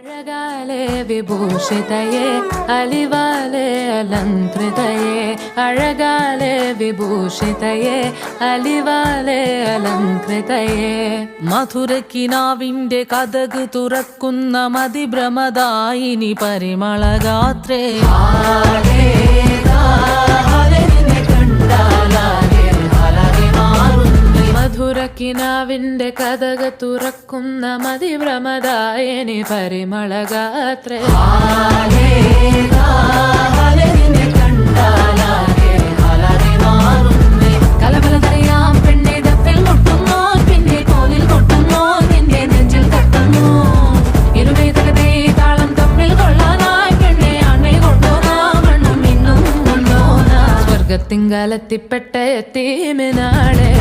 അഴകാലേ വിഭൂഷിതയേ അലിവാലേ അലങ്കൃതയേ അഴകാലേ വിഭൂഷിതയേ അലിവാലേ അലങ്കൃതയേ മധുരക്കിനാവിന്റെ കഥക് തുറക്കുന്ന മതിഭ്രമദായിനി പരിമളഗാത്രേ മധുരക്കിനാവിന്റെ കഥക് തുറക്കുന്ന മതിഭ്രമദായിനി പരിമളഗാത്രേ കലബലതറിയാം പെണ്ണെ ദപ്പിൽ മുട്ടുന്നു പിന്നെ കോലിൽ കൊട്ടുന്നു നിന്റെ നെഞ്ചിൽ തട്ടുന്നു ഇരുവേതകതേ താളം തമ്മിൽ കൊള്ളാനായി പെണ്ണെ ആണെ കൊണ്ടോനാ മണ്ണും മിന്നും കൊണ്ടോനാ സ്വർഗത്തിങ്കലെത്തിപ്പെട്ട എത്തീമിനാളെ